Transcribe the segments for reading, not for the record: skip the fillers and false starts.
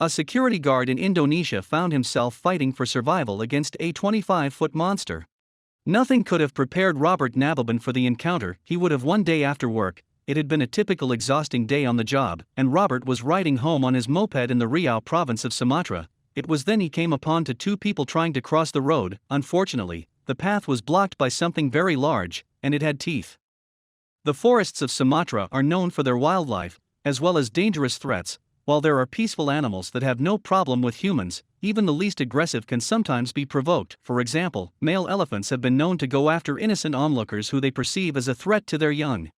A security guard in Indonesia found himself fighting for survival against a 25-foot monster. Nothing could have prepared Robert Nababan for the encounter he would have one day after work. It had been a typical exhausting day on the job, and Robert was riding home on his moped in the Riau province of Sumatra. It was then he came upon two people trying to cross the road. Unfortunately, the path was blocked by something very large, and it had teeth. The forests of Sumatra are known for their wildlife, as well as dangerous threats. While there are peaceful animals that have no problem with humans, even the least aggressive can sometimes be provoked. For example, male elephants have been known to go after innocent onlookers who they perceive as a threat to their young.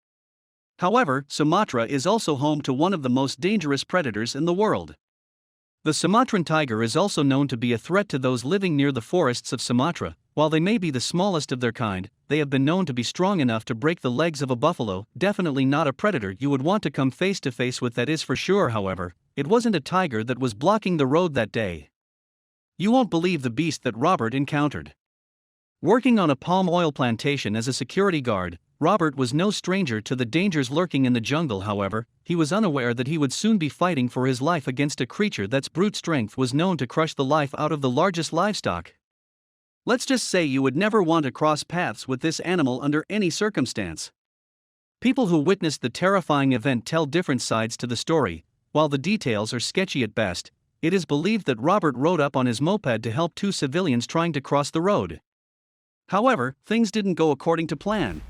However, Sumatra is also home to one of the most dangerous predators in the world. The Sumatran tiger is also known to be a threat to those living near the forests of Sumatra. While they may be the smallest of their kind, they have been known to be strong enough to break the legs of a buffalo. Definitely not a predator you would want to come face to face with, that is for sure. However, it wasn't a tiger that was blocking the road that day. You won't believe the beast that Robert encountered. Working on a palm oil plantation as a security guard, Robert was no stranger to the dangers lurking in the jungle. However, he was unaware that he would soon be fighting for his life against a creature that's brute strength was known to crush the life out of the largest livestock. Let's just say you would never want to cross paths with this animal under any circumstance. People who witnessed the terrifying event tell different sides to the story. While the details are sketchy at best, it is believed that Robert rode up on his moped to help two civilians trying to cross the road. However, things didn't go according to plan.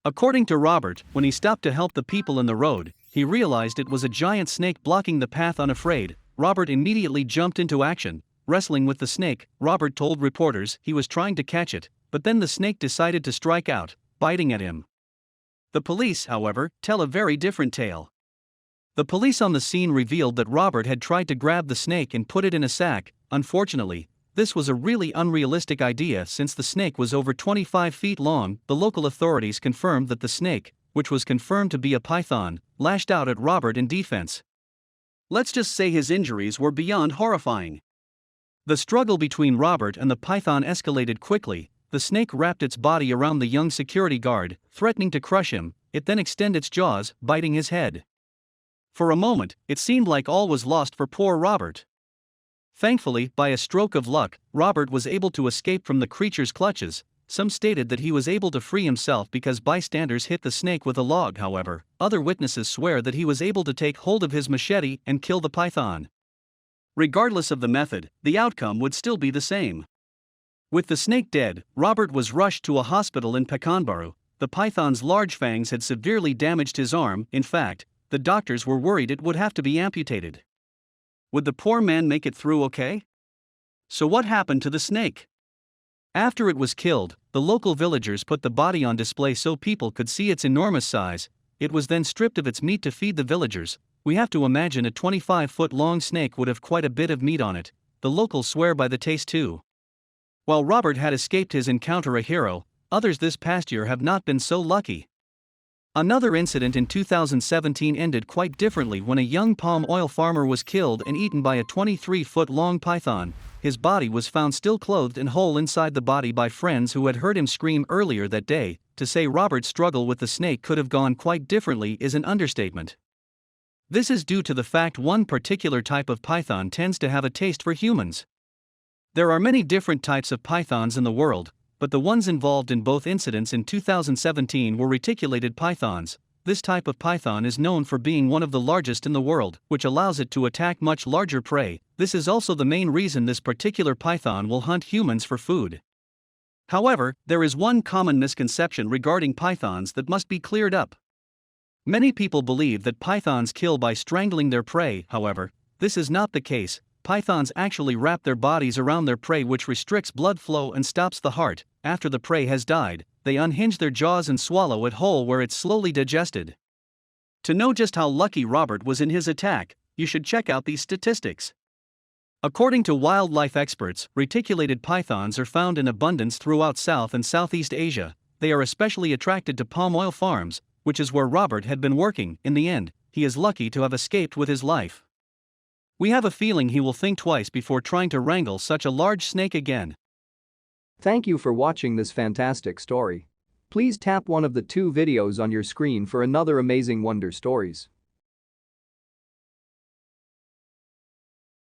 According to Robert, when he stopped to help the people in the road, he realized it was a giant snake blocking the path. Unafraid, Robert immediately jumped into action. Wrestling with the snake, Robert told reporters he was trying to catch it, but then the snake decided to strike out, biting at him. The police, however, tell a very different tale. The police on the scene revealed that Robert had tried to grab the snake and put it in a sack. Unfortunately, this was a really unrealistic idea since the snake was over 25 feet long. The local authorities confirmed that the snake, which was confirmed to be a python, lashed out at Robert in defense. Let's just say his injuries were beyond horrifying. The struggle between Robert and the python escalated quickly. The snake wrapped its body around the young security guard, threatening to crush him. It then extended its jaws, biting his head. For a moment, it seemed like all was lost for poor Robert. Thankfully, by a stroke of luck, Robert was able to escape from the creature's clutches. Some stated that he was able to free himself because bystanders hit the snake with a log. However, other witnesses swear that he was able to take hold of his machete and kill the python. Regardless of the method, the outcome would still be the same. With the snake dead, Robert was rushed to a hospital in Pekanbaru. The python's large fangs had severely damaged his arm. In fact, the doctors were worried it would have to be amputated. Would the poor man make it through okay? So what happened to the snake? After it was killed, the local villagers put the body on display so people could see its enormous size. It was then stripped of its meat to feed the villagers. We have to imagine a 25-foot-long snake would have quite a bit of meat on it. The locals swear by the taste too. While Robert had escaped his encounter a hero, others this past year have not been so lucky. Another incident in 2017 ended quite differently when a young palm oil farmer was killed and eaten by a 23-foot-long python. His body was found still clothed and whole inside the body by friends who had heard him scream earlier that day. To say Robert's struggle with the snake could have gone quite differently is an understatement. This is due to the fact one particular type of python tends to have a taste for humans. There are many different types of pythons in the world, but the ones involved in both incidents in 2017 were reticulated pythons. This type of python is known for being one of the largest in the world, which allows it to attack much larger prey. This is also the main reason this particular python will hunt humans for food. However, there is one common misconception regarding pythons that must be cleared up. Many people believe that pythons kill by strangling their prey. However, this is not the case. Pythons actually wrap their bodies around their prey, which restricts blood flow and stops the heart. After the prey has died, they unhinge their jaws and swallow it whole, where it's slowly digested. To know just how lucky Robert was in his attack, you should check out these statistics. According to wildlife experts, reticulated pythons are found in abundance throughout South and Southeast Asia. They are especially attracted to palm oil farms, which is where Robert had been working. In the end, he is lucky to have escaped with his life. We have a feeling he will think twice before trying to wrangle such a large snake again. Thank you for watching this fantastic story. Please tap one of the 2 videos on your screen for another amazing Wonder Stories.